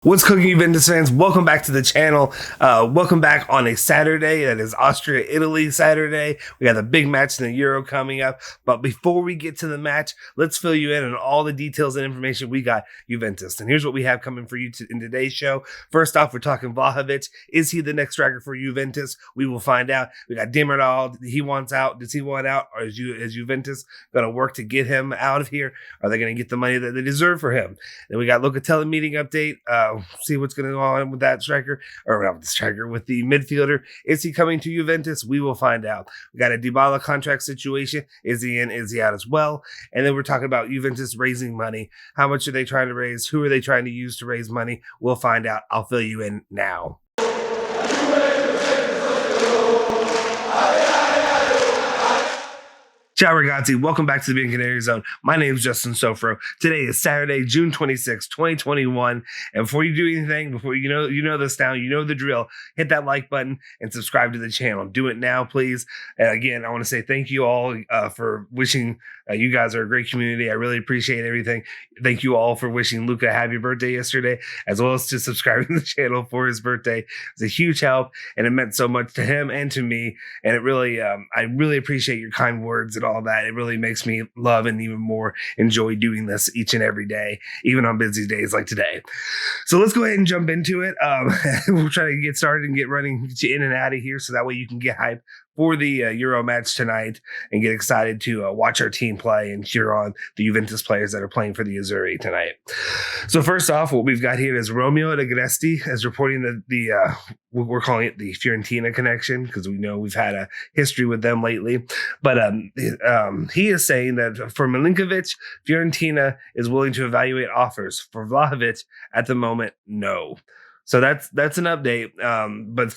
What's cooking, Juventus fans? Welcome back to the channel. Welcome back on a Saturday. That is Austria-Italy Saturday. We got the big match in the Euro coming up. But before we get to the match, let's fill you in on all the details and information we got Juventus. And here's what we have coming for you in today's show. First off, we're talking Vlahovic. Is he the next striker for Juventus? We will find out. We got Demiral. He wants out. Does he want out? Or is Juventus going to work to get him out of here? Are they going to get the money that they deserve for him? Then we got Locatelli meeting update. See what's going to go on with that striker, or not with the striker, with the midfielder. Is he coming to Juventus? We will find out. We got a Dybala contract situation. Is he in? Is he out as well? And then we're talking about Juventus raising money. How much are they trying to raise? Who are they trying to use to raise money? We'll find out. I'll fill you in now. Ciao ragazzi, welcome back to the Bianconeri Zone. My name is Justin Sofro. Today is Saturday, June 26, 2021. And before you do anything, before you know this now, you know the drill, hit that like button and subscribe to the channel. Do it now, please. And again, I want to say thank you all for wishing, you guys are a great community. I really appreciate everything. Thank you all for wishing Luca a happy birthday yesterday, as well as to subscribing to the channel for his birthday. It's a huge help, and it meant so much to him and to me. And it really, I really appreciate your kind words and all that. It really makes me love and even more enjoy doing this each and every day, even on busy days like today. So let's go ahead and jump into it. We'll try to get started and get running, get you in and out of here, so that way you can get hyped for the Euro match tonight and get excited to watch our team play and cheer on the Juventus players that are playing for the Azzurri tonight. So first off, what we've got here is Romeo Agresti is reporting the we're calling it the Fiorentina Connection, because we know we've had a history with them lately. But he is saying that for Milinkovic, Fiorentina is willing to evaluate offers. For Vlahovic, at the moment, no. So that's an update. But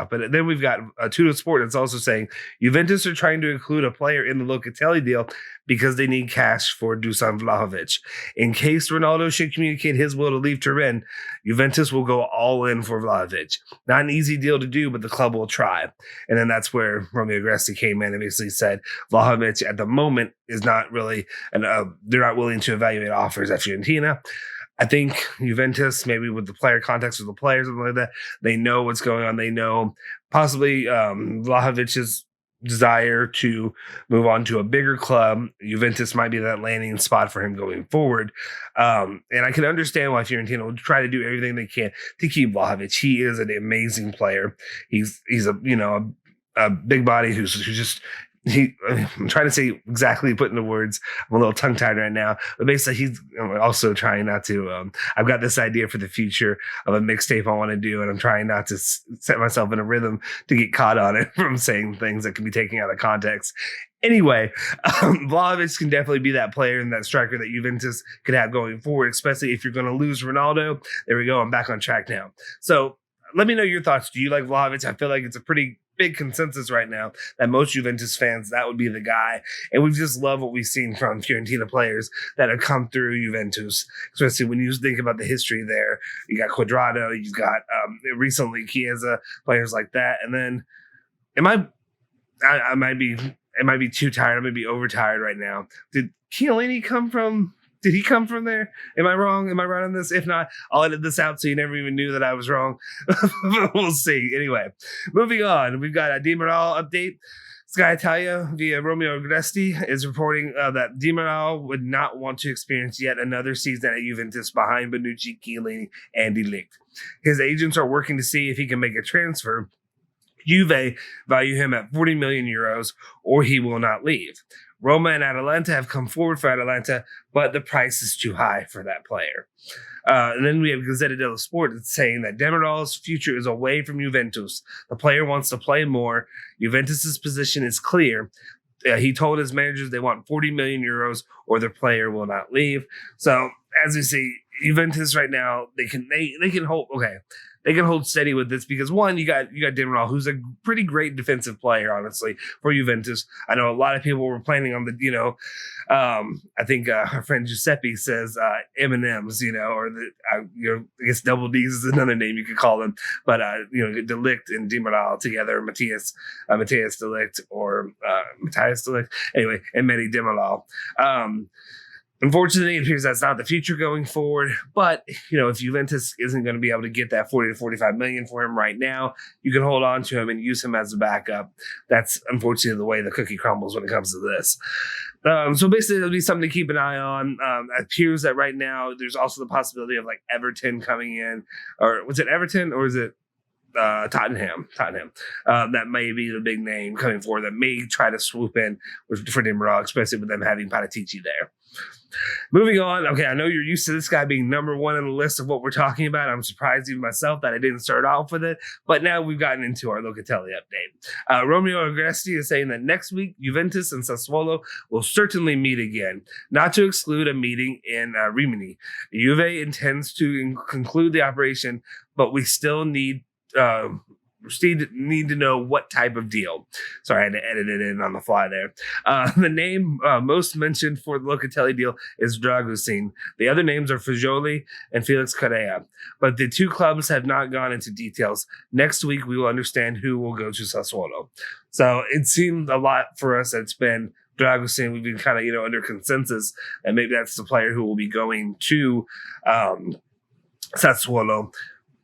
but then we've got Tutto Sport that's also saying Juventus are trying to include a player in the Locatelli deal because they need cash for Dusan Vlahovic. In case Ronaldo should communicate his will to leave Turin, Juventus will go all in for Vlahovic. Not an easy deal to do, but the club will try. And then that's where Romeo Agresti came in and basically said Vlahovic at the moment is not really, they're not willing to evaluate offers at Fiorentina. I think Juventus, maybe with the player context with the players, something like that, they know what's going on. They know possibly Vlahovic's desire to move on to a bigger club. Juventus might be that landing spot for him going forward. And I can understand why Fiorentina will try to do everything they can to keep Vlahovic. He is an amazing player. He's a big body who's just. I'm trying to say exactly put into words. I'm a little tongue tied right now, but basically he's also trying not to. I've got this idea for the future of a mixtape I want to do, and I'm trying not to set myself in a rhythm to get caught on it from saying things that can be taken out of context. Anyway, Vlahovic can definitely be that player and that striker that Juventus could have going forward, especially if you're going to lose Ronaldo. There we go. I'm back on track now. So let me know your thoughts. Do you like Vlahovic? I feel like it's a pretty big consensus right now that most Juventus fans, that would be the guy. And we just love what we've seen from Fiorentina players that have come through Juventus, especially when you think about the history there. You got Quadrado, you've got recently Chiesa, players like that. And then it might be too tired. I might be overtired right now. Did Chiellini come from? Did he come from there? Am I wrong? Am I right on this? If not, I'll edit this out so you never even knew that I was wrong. We'll see. Anyway, moving on. We've got a Demoral update. Sky Italia via Romeo Agresti is reporting that Demiral would not want to experience yet another season at Juventus behind Bonucci, Chiellini, and De Ligt. His agents are working to see if he can make a transfer. Juve value him at 40 million euros, or he will not leave. Roma and Atalanta have come forward for Atalanta, but the price is too high for that player. And then we have Gazzetta dello Sport saying that Demiral's future is away from Juventus. The player wants to play more. Juventus's position is clear. He told his managers they want 40 million euros or the player will not leave. So as we see, Juventus right now, they can hold, okay. They can hold steady with this because one, you got Demiral, who's a pretty great defensive player, honestly, for Juventus. I know a lot of people were planning on the, I think our friend Giuseppe says M&Ms, or I guess double D's is another name you could call them, but De Ligt and Demiral together, Matthias De Ligt or Matthias De Ligt, anyway, and Mehdi Demiral. Unfortunately, it appears that's not the future going forward. But, if Juventus isn't going to be able to get that 40 to 45 million for him right now, you can hold on to him and use him as a backup. That's unfortunately the way the cookie crumbles when it comes to this. So basically, it'll be something to keep an eye on. It appears that right now there's also the possibility of like Everton coming in, or was it Everton or is it Tottenham. That may be the big name coming forward that may try to swoop in for Demiral, especially with them having Paratici there. Moving on. Okay, I know you're used to this guy being number one on the list of what we're talking about. I'm surprised even myself that I didn't start off with it, but now we've gotten into our Locatelli update. Romeo Agresti is saying that next week, Juventus and Sassuolo will certainly meet again, not to exclude a meeting in Rimini. Juve intends to conclude the operation, but we still need to know what type of deal. Sorry, I had to edit it in on the fly there. The name most mentioned for the Locatelli deal is Dragusin. The other names are Fagioli and Felix Correa, but the two clubs have not gone into details. Next week, we will understand who will go to Sassuolo. So it seemed a lot for us that it's been Dragusin. We've been kind of, under consensus, and maybe that's the player who will be going to Sassuolo.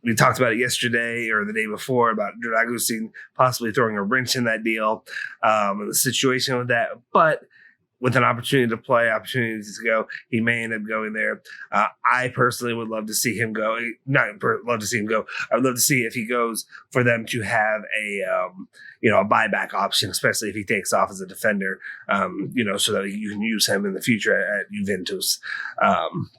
We talked about it yesterday or the day before about Dragusin possibly throwing a wrench in that deal, and the situation with that. But with an opportunity to play, opportunities to go, he may end up going there. I personally would love to see him go. Love to see him go. I would love to see if he goes for them to have a buyback option, especially if he takes off as a defender, so that you can use him in the future at Juventus.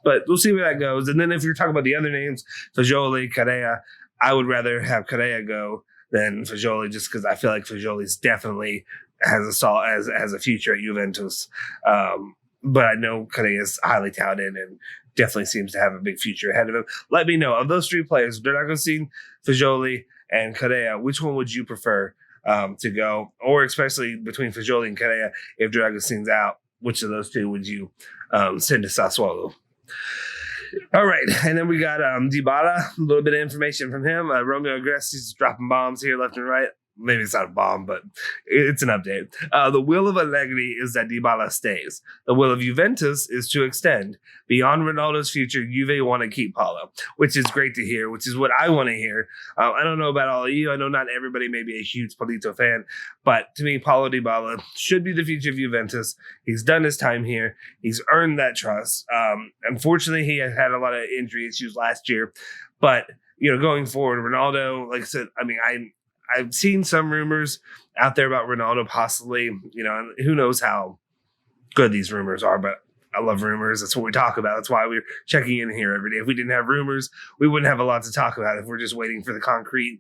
But we'll see where that goes. And then if you're talking about the other names, Fagioli, Correa, I would rather have Correa go than Fagioli, just because I feel like Fagioli's definitely has a future at Juventus. But I know Correa is highly talented and definitely seems to have a big future ahead of him. Let me know, of those three players, Dragusin, Fagioli, and Correa, which one would you prefer to go? Or especially between Fagioli and Correa, if Dragusin's out, which of those two would you send to Sassuolo? All right, and then we got Dybala, a little bit of information from him. Romeo Agresti's dropping bombs here left and right. Maybe it's not a bomb, but it's an update. The will of Allegri is that Dybala stays. The will of Juventus is to extend. Beyond Ronaldo's future, Juve want to keep Paulo, which is great to hear, which is what I want to hear. I don't know about all of you. I know not everybody may be a huge Paulito fan, but to me, Paulo Dybala should be the future of Juventus. He's done his time here. He's earned that trust. Unfortunately, he had a lot of injury issues last year, but going forward, Ronaldo, like I said, I've seen some rumors out there about Ronaldo possibly, and who knows how good these rumors are, but I love rumors. That's what we talk about. That's why we're checking in here every day. If we didn't have rumors, we wouldn't have a lot to talk about. If we're just waiting for the concrete,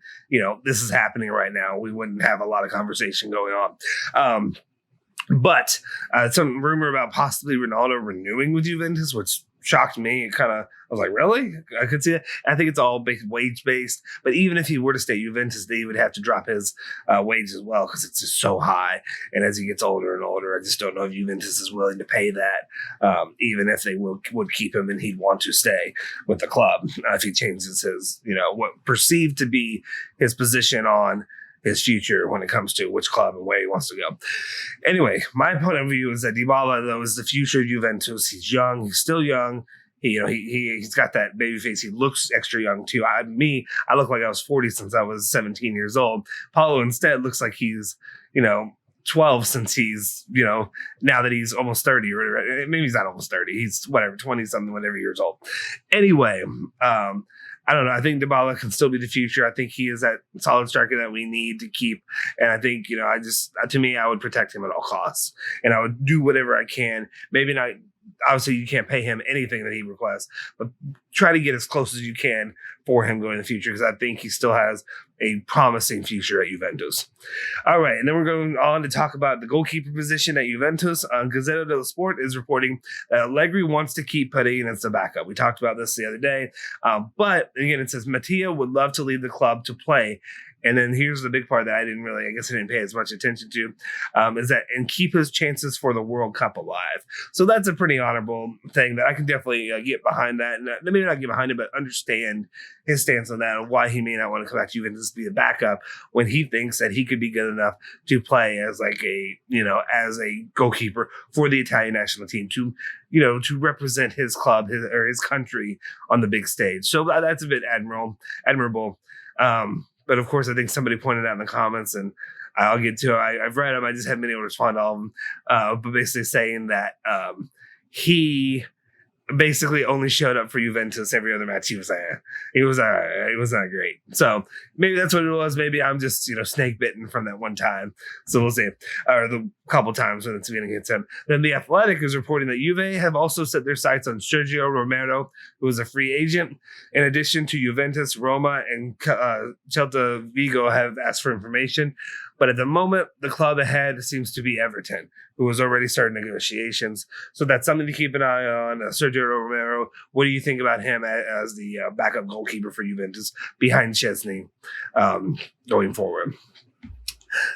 this is happening right now, we wouldn't have a lot of conversation going on. But some rumor about possibly Ronaldo renewing with Juventus, which shocked me. I was like, really? I could see it. I think it's all wage based. But even if he were to stay at Juventus, they would have to drop his wage as well because it's just so high. And as he gets older and older, I just don't know if Juventus is willing to pay that, even if they would keep him and he'd want to stay with the club if he changes his, what perceived to be his position on his future when it comes to which club and where he wants to go. Anyway, my point of view is that Dybala, though, is the future of Juventus. He's young. He's still young. He's got that baby face. He looks extra young, too. I look like I was 40 since I was 17 years old. Paulo instead looks like he's, 12 since he's, now that he's almost 30 or maybe he's not almost 30. He's 20-something, whatever years old. Anyway, I don't know. I think Dybala can still be the future. I think he is that solid striker that we need to keep. And I think, to me, I would protect him at all costs. And I would do whatever I can. Maybe not. Obviously, you can't pay him anything that he requests, but try to get as close as you can for him going in the future because I think he still has a promising future at Juventus. All right, and then we're going on to talk about the goalkeeper position at Juventus. Gazzetta dello Sport is reporting that Allegri wants to keep Pereira as the backup. We talked about this the other day, but again, it says Mattia would love to leave the club to play And then here's the big part that I didn't pay as much attention to, is that and keep his chances for the World Cup alive. So that's a pretty honorable thing that I can definitely get behind that. And maybe not get behind it, but understand his stance on that and why he may not want to come back to Juventus to be a backup when he thinks that he could be good enough to play as as a goalkeeper for the Italian national team to represent his club, his country on the big stage. So that's a bit admirable. But of course, I think somebody pointed out in the comments, and I'll get to it. I've read them. I just haven't been able to respond to all of them. But basically saying that he basically only showed up for Juventus every other match. He was not great. So maybe that's what it was. Maybe I'm just snake bitten from that one time. So we'll see, or the couple times when it's been against him. Then the Athletic is reporting that Juve have also set their sights on Sergio Romero, who is a free agent. In addition to Juventus, Roma, and Celta Vigo have asked for information. But at the moment, the club ahead seems to be Everton, who has already started negotiations. So that's something to keep an eye on. Sergio Romero, what do you think about him as the backup goalkeeper for Juventus behind Chesney going forward?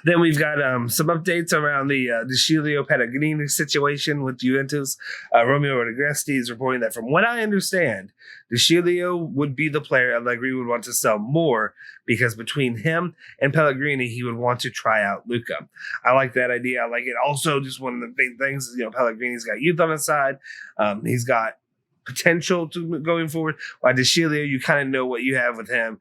Then we've got some updates around the Sciglio Pellegrini situation with Juventus. Romeo Agresti is reporting that from what I understand, Sciglio would be the player Allegri would want to sell more because between him and Pellegrini, he would want to try out Luca. I like that idea. I like it. Also, just one of the big things is, Pellegrini's got youth on his side. He's got potential to going forward. While Sciglio, you kind of know what you have with him.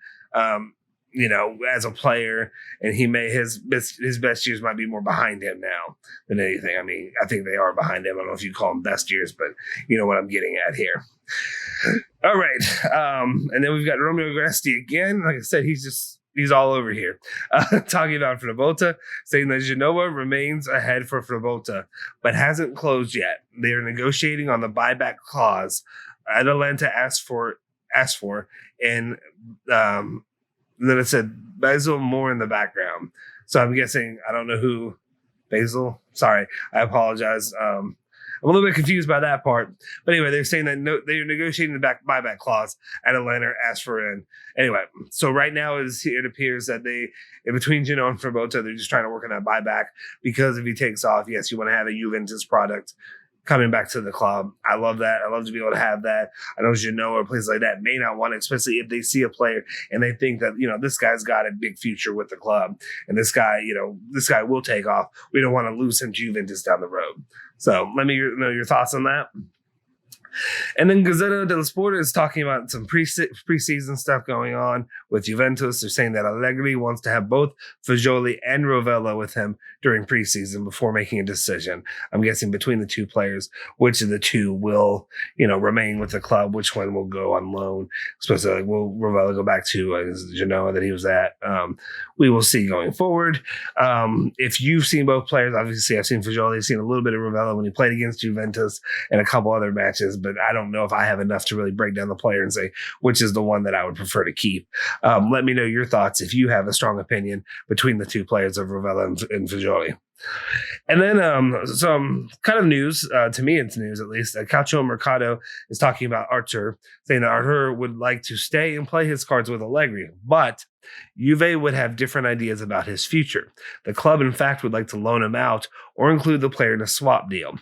As a player, and his best years might be more behind him now than anything. I mean, I think they are behind him. I don't know if you call them best years, but you know what I'm getting at here. All right. And then we've got Romeo Agresti again. Like I said, he's all over here. Talking about Frabotta, saying that Genoa remains ahead for Frabotta, but hasn't closed yet. They are negotiating on the buyback clause Atalanta asked for, and then it said Basil more in the background. So I'm guessing, I don't know who Basil. Sorry, I apologize. I'm a little bit confused by that part. But anyway, they're saying that they're negotiating the buyback clause. Atalanta asked for in. Anyway, so right now it appears that between Genoa and Frabotta, they're just trying to work on that buyback because if he takes off, yes, you want to have a Juventus product coming back to the club. I love that. I love to be able to have that. I know Genoa or places like that may not want it, especially if they see a player and they think that, this guy's got a big future with the club. And this guy will take off. We don't want to lose him to Juventus down the road. So let me know your thoughts on that. And then Gazzetta dello Sport is talking about some preseason stuff going on with Juventus. They're saying that Allegri wants to have both Fagioli and Rovella with him during preseason before making a decision. I'm guessing between the two players, which of the two will, remain with the club, which one will go on loan. Especially will Rovella go back to Genoa that he was at? We will see going forward. If you've seen both players, obviously I've seen Fagioli, I've seen a little bit of Rovella when he played against Juventus and a couple other matches, but I don't know if I have enough to really break down the player and say which is the one that I would prefer to keep. Let me know your thoughts if you have a strong opinion between the two players of Rovella and Fagioli. And then some kind of news, to me it's news at least. Calcio Mercato is talking about Artur, saying that Artur would like to stay and play his cards with Allegri, but Juve would have different ideas about his future. The club, in fact, would like to loan him out or include the player in a swap deal.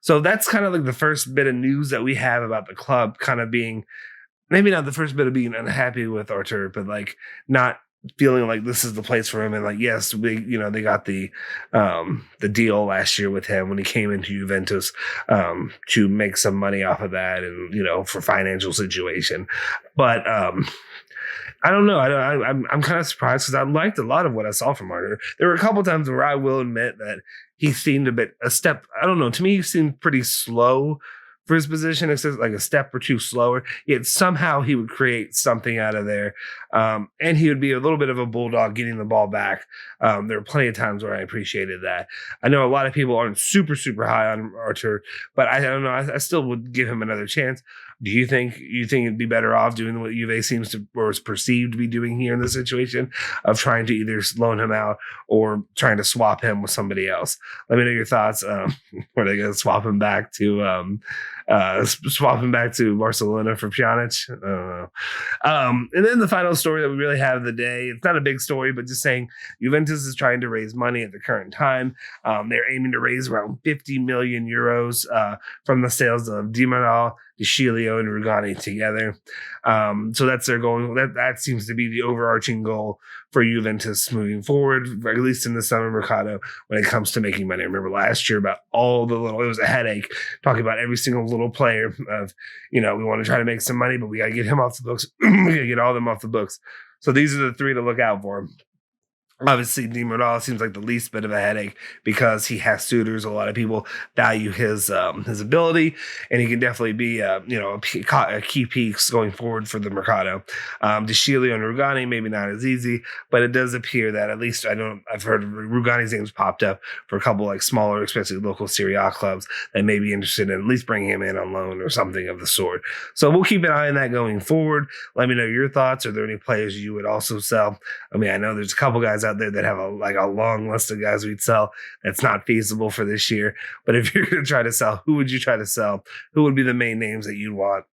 So that's kind of like the first bit of news that we have about the club kind of being, maybe not the first bit of being unhappy with Artur, but like not feeling like this is the place for him. And like, yes, they got the deal last year with him when he came into Juventus to make some money off of that and, for financial situation. But I don't know. I'm kind of surprised because I liked a lot of what I saw from Artur. There were a couple times where I will admit that he seemed a step. I don't know. To me, he seemed pretty slow for his position. It's just like a step or two slower. Yet somehow he would create something out of there, and he would be a little bit of a bulldog getting the ball back. There were plenty of times where I appreciated that. I know a lot of people aren't super high on Artur, but I don't know. I still would give him another chance. Do you think it'd be better off doing what Juve seems to or is perceived to be doing here in this situation of trying to either loan him out or trying to swap him with somebody else? Let me know your thoughts. Are they going to swap him back to swapping back to Barcelona for Pjanic. I don't know. And then the final story that we really have of the day, it's not a big story, but just saying Juventus is trying to raise money at the current time. They're aiming to raise around 50 million euros from the sales of Demiral, Sciglio, and Rugani together. So that's their goal. That seems to be the overarching goal for Juventus moving forward, at least in the summer mercado, when it comes to making money. I remember last year about all the little, it was a headache talking about every single little player of, we want to try to make some money, but we got to get him off the books. We got to get all of them off the books. So these are the three to look out for. Obviously, Demoral seems like the least bit of a headache because he has suitors. A lot of people value his ability, and he can definitely be a key piece going forward for the mercado. Sciglio and Rugani maybe not as easy, but it does appear that at least I've heard Rugani's names popped up for a couple like smaller, especially local Serie A clubs that may be interested in at least bringing him in on loan or something of the sort. So we'll keep an eye on that going forward. Let me know your thoughts. Are there any players you would also sell? I mean, I know there's a couple guys out there that have a long list of guys we'd sell. That's not feasible for this year. But if you're going to try to sell, who would you try to sell? Who would be the main names that you'd want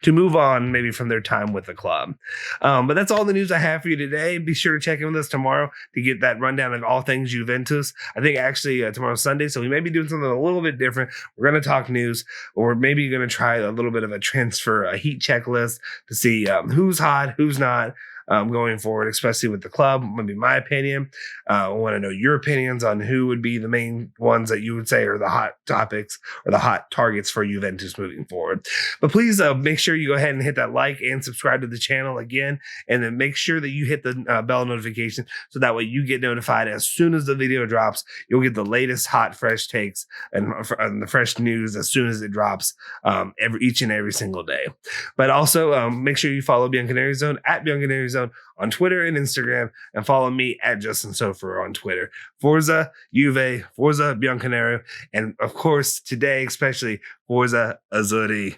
to move on maybe from their time with the club? But that's all the news I have for you today. Be sure to check in with us tomorrow to get that rundown of all things Juventus. I think actually tomorrow's Sunday, so we may be doing something a little bit different. We're going to talk news, or maybe going to try a little bit of a heat checklist to see who's hot, who's not. Going forward, especially with the club, maybe my opinion. I want to know your opinions on who would be the main ones that you would say are the hot topics or the hot targets for Juventus moving forward. But please make sure you go ahead and hit that like and subscribe to the channel again, and then make sure that you hit the bell notification so that way you get notified as soon as the video drops. You'll get the latest hot, fresh takes and the fresh news as soon as it drops each and every single day. But also make sure you follow bianconerizone at bianconerizone on Twitter and Instagram, and follow me at Justin Sofer on Twitter. Forza Juve, Forza Bianconero, and of course today especially Forza Azzurri.